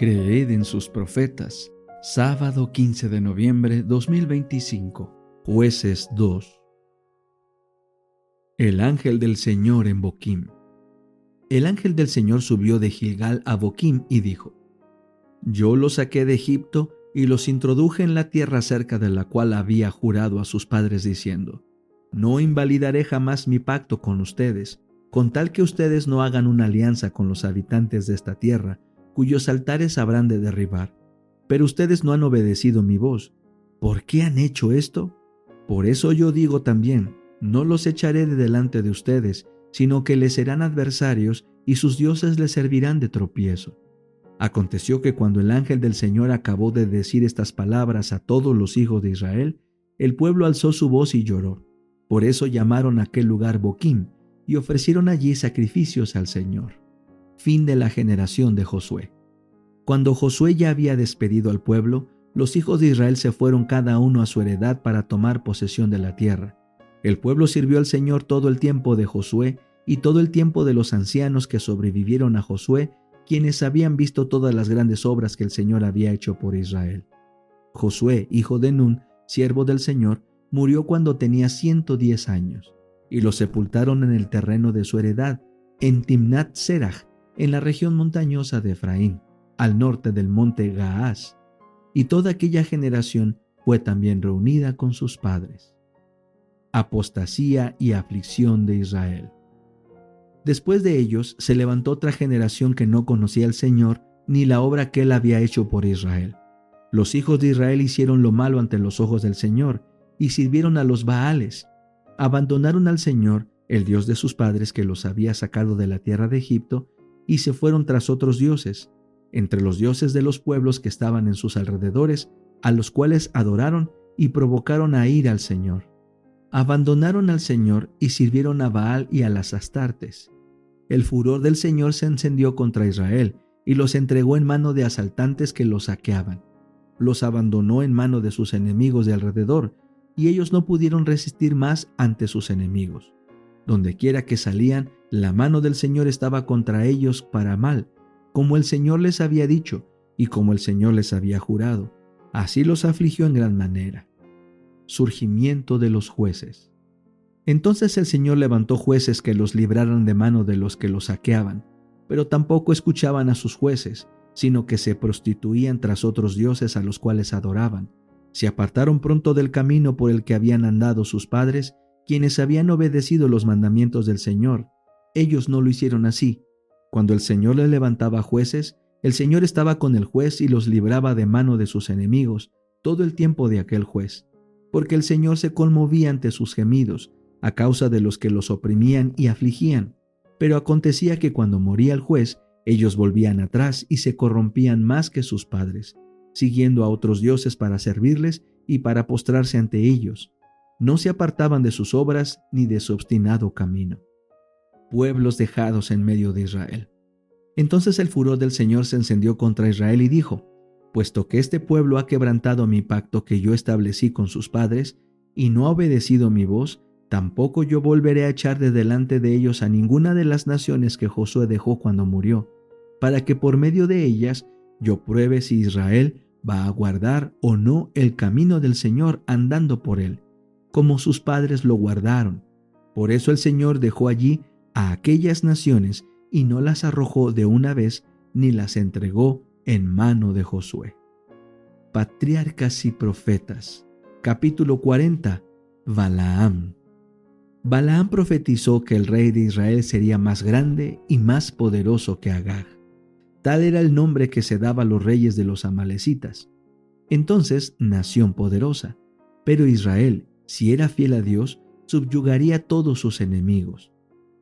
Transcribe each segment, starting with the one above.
Creed en sus profetas. Sábado 15 de noviembre 2025. Jueces 2. El ángel del Señor en Boquim. El ángel del Señor subió de Gilgal a Boquim y dijo: Yo los saqué de Egipto y los introduje en la tierra cerca de la cual había jurado a sus padres diciendo: No invalidaré jamás mi pacto con ustedes, con tal que ustedes no hagan una alianza con los habitantes de esta tierra, cuyos altares habrán de derribar. Pero ustedes no han obedecido mi voz. ¿Por qué han hecho esto? Por eso yo digo también: no los echaré de delante de ustedes, sino que les serán adversarios y sus dioses les servirán de tropiezo. Aconteció que cuando el ángel del Señor acabó de decir estas palabras a todos los hijos de Israel, el pueblo alzó su voz y lloró. Por eso llamaron a aquel lugar Boquim y ofrecieron allí sacrificios al Señor. Fin de la generación de Josué. Cuando Josué ya había despedido al pueblo, los hijos de Israel se fueron cada uno a su heredad para tomar posesión de la tierra. El pueblo sirvió al Señor todo el tiempo de Josué y todo el tiempo de los ancianos que sobrevivieron a Josué, quienes habían visto todas las grandes obras que el Señor había hecho por Israel. Josué, hijo de Nun, siervo del Señor, murió cuando tenía 110 años, y lo sepultaron en el terreno de su heredad, en Timnat Serach, en la región montañosa de Efraín, al norte del monte Gaás. Y toda aquella generación fue también reunida con sus padres. Apostasía y aflicción de Israel. Después de ellos se levantó otra generación que no conocía al Señor ni la obra que Él había hecho por Israel. Los hijos de Israel hicieron lo malo ante los ojos del Señor y sirvieron a los Baales. Abandonaron al Señor, el Dios de sus padres que los había sacado de la tierra de Egipto, y se fueron tras otros dioses, entre los dioses de los pueblos que estaban en sus alrededores, a los cuales adoraron y provocaron a ira al Señor. Abandonaron al Señor y sirvieron a Baal y a las Astartes. El furor del Señor se encendió contra Israel y los entregó en mano de asaltantes que los saqueaban. Los abandonó en mano de sus enemigos de alrededor, y ellos no pudieron resistir más ante sus enemigos. Dondequiera que salían, la mano del Señor estaba contra ellos para mal, como el Señor les había dicho y como el Señor les había jurado. Así los afligió en gran manera. Surgimiento de los jueces. Entonces el Señor levantó jueces que los libraran de mano de los que los saqueaban, pero tampoco escuchaban a sus jueces, sino que se prostituían tras otros dioses a los cuales adoraban. Se apartaron pronto del camino por el que habían andado sus padres, quienes habían obedecido los mandamientos del Señor. Ellos no lo hicieron así. Cuando el Señor les levantaba jueces, el Señor estaba con el juez y los libraba de mano de sus enemigos todo el tiempo de aquel juez, porque el Señor se conmovía ante sus gemidos, a causa de los que los oprimían y afligían. Pero acontecía que cuando moría el juez, ellos volvían atrás y se corrompían más que sus padres, siguiendo a otros dioses para servirles y para postrarse ante ellos. No se apartaban de sus obras ni de su obstinado camino. Pueblos dejados en medio de Israel. Entonces el furor del Señor se encendió contra Israel y dijo: Puesto que este pueblo ha quebrantado mi pacto que yo establecí con sus padres, y no ha obedecido mi voz, tampoco yo volveré a echar de delante de ellos a ninguna de las naciones que Josué dejó cuando murió, para que por medio de ellas yo pruebe si Israel va a guardar o no el camino del Señor andando por él, como sus padres lo guardaron. Por eso el Señor dejó allí a aquellas naciones y no las arrojó de una vez ni las entregó en mano de Josué. Patriarcas y profetas. Capítulo 40. Balaam. Balaam profetizó que el rey de Israel sería más grande y más poderoso que Agag. Tal era el nombre que se daba a los reyes de los amalecitas. Entonces, nación poderosa. Pero Israel, si era fiel a Dios, subyugaría a todos sus enemigos.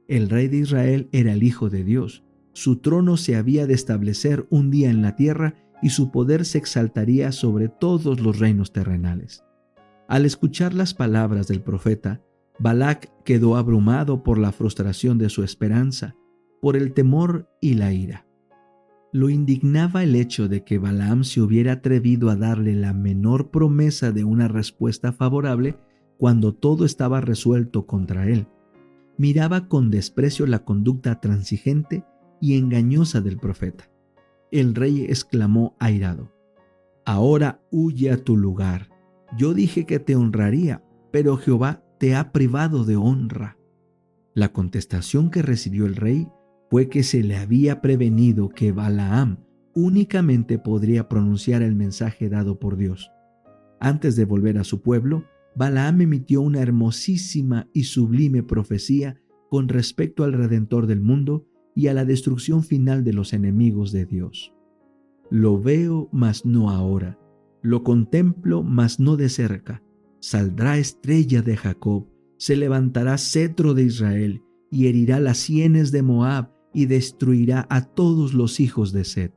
El rey de Israel era el Hijo de Dios. Su trono se había de establecer un día en la tierra y su poder se exaltaría sobre todos los reinos terrenales. Al escuchar las palabras del profeta, Balac quedó abrumado por la frustración de su esperanza, por el temor y la ira. Lo indignaba el hecho de que Balaam se hubiera atrevido a darle la menor promesa de una respuesta favorable cuando todo estaba resuelto contra él. Miraba con desprecio la conducta transigente y engañosa del profeta. El rey exclamó airado: «Ahora huye a tu lugar. Yo dije que te honraría, pero Jehová te ha privado de honra». La contestación que recibió el rey fue que se le había prevenido que Balaam únicamente podría pronunciar el mensaje dado por Dios. Antes de volver a su pueblo, Balaam emitió una hermosísima y sublime profecía con respecto al Redentor del mundo y a la destrucción final de los enemigos de Dios. «Lo veo, mas no ahora. Lo contemplo, mas no de cerca. Saldrá estrella de Jacob, se levantará cetro de Israel, y herirá las sienes de Moab, y destruirá a todos los hijos de Set».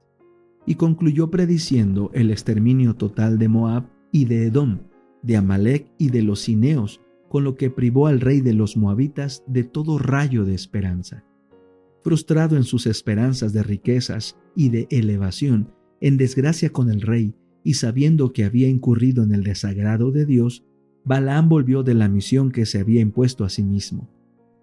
Y concluyó prediciendo el exterminio total de Moab y de Edom, de Amalec y de los cineos, con lo que privó al rey de los moabitas de todo rayo de esperanza. Frustrado en sus esperanzas de riquezas y de elevación, en desgracia con el rey, y sabiendo que había incurrido en el desagrado de Dios, Balaam volvió de la misión que se había impuesto a sí mismo.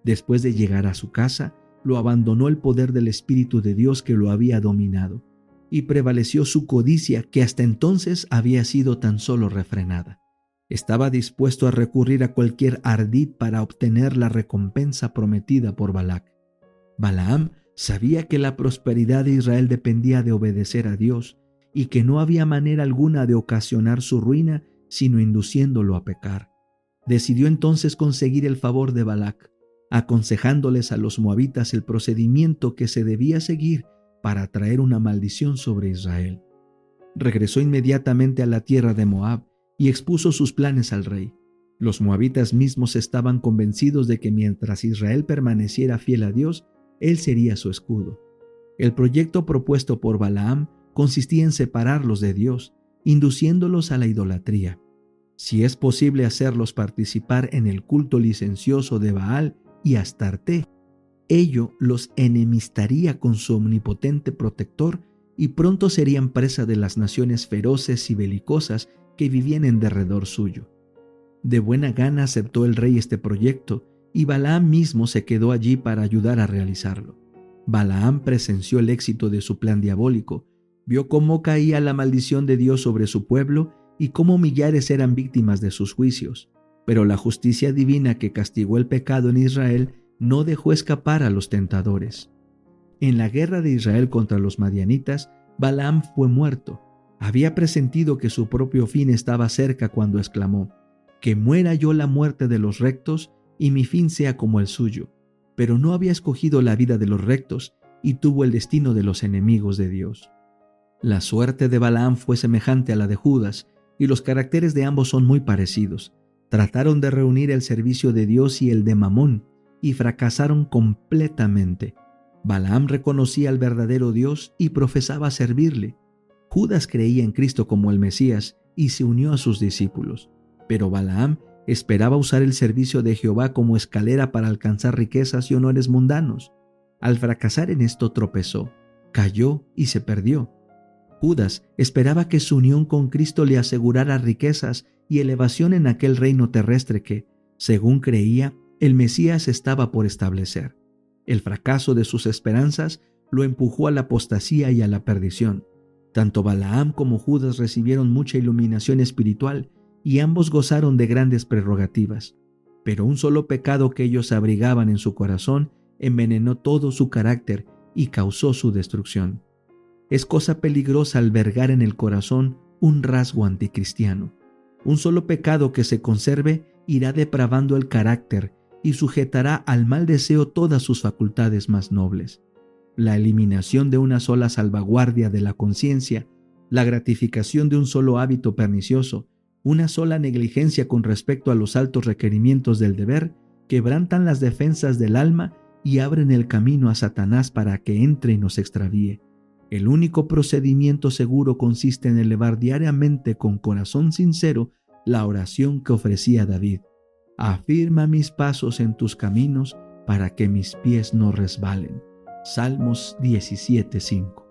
Después de llegar a su casa, lo abandonó el poder del Espíritu de Dios que lo había dominado, y prevaleció su codicia, que hasta entonces había sido tan solo refrenada. Estaba dispuesto a recurrir a cualquier ardid para obtener la recompensa prometida por Balac. Balaam sabía que la prosperidad de Israel dependía de obedecer a Dios y que no había manera alguna de ocasionar su ruina sino induciéndolo a pecar. Decidió entonces conseguir el favor de Balac, aconsejándoles a los moabitas el procedimiento que se debía seguir para traer una maldición sobre Israel. Regresó inmediatamente a la tierra de Moab y expuso sus planes al rey. Los moabitas mismos estaban convencidos de que mientras Israel permaneciera fiel a Dios, él sería su escudo. El proyecto propuesto por Balaam consistía en separarlos de Dios, induciéndolos a la idolatría. Si es posible hacerlos participar en el culto licencioso de Baal y Astarte, ello los enemistaría con su omnipotente protector y pronto serían presa de las naciones feroces y belicosas que vivían en derredor suyo. De buena gana aceptó el rey este proyecto y Balaam mismo se quedó allí para ayudar a realizarlo. Balaam presenció el éxito de su plan diabólico, vio cómo caía la maldición de Dios sobre su pueblo y cómo millares eran víctimas de sus juicios, pero la justicia divina que castigó el pecado en Israel no dejó escapar a los tentadores. En la guerra de Israel contra los madianitas, Balaam fue muerto. Había presentido que su propio fin estaba cerca cuando exclamó: «Que muera yo la muerte de los rectos y mi fin sea como el suyo». Pero no había escogido la vida de los rectos y tuvo el destino de los enemigos de Dios. La suerte de Balaam fue semejante a la de Judas y los caracteres de ambos son muy parecidos. Trataron de reunir el servicio de Dios y el de Mamón y fracasaron completamente. Balaam reconocía al verdadero Dios y profesaba servirle. Judas creía en Cristo como el Mesías y se unió a sus discípulos. Pero Balaam esperaba usar el servicio de Jehová como escalera para alcanzar riquezas y honores mundanos. Al fracasar en esto tropezó, cayó y se perdió. Judas esperaba que su unión con Cristo le asegurara riquezas y elevación en aquel reino terrestre que, según creía, el Mesías estaba por establecer. El fracaso de sus esperanzas lo empujó a la apostasía y a la perdición. Tanto Balaam como Judas recibieron mucha iluminación espiritual y ambos gozaron de grandes prerrogativas. Pero un solo pecado que ellos abrigaban en su corazón envenenó todo su carácter y causó su destrucción. Es cosa peligrosa albergar en el corazón un rasgo anticristiano. Un solo pecado que se conserve irá depravando el carácter y sujetará al mal deseo todas sus facultades más nobles. La eliminación de una sola salvaguardia de la conciencia, la gratificación de un solo hábito pernicioso, una sola negligencia con respecto a los altos requerimientos del deber, quebrantan las defensas del alma y abren el camino a Satanás para que entre y nos extravíe. El único procedimiento seguro consiste en elevar diariamente con corazón sincero la oración que ofrecía David: «Afirma mis pasos en tus caminos para que mis pies no resbalen». Salmos 17:5.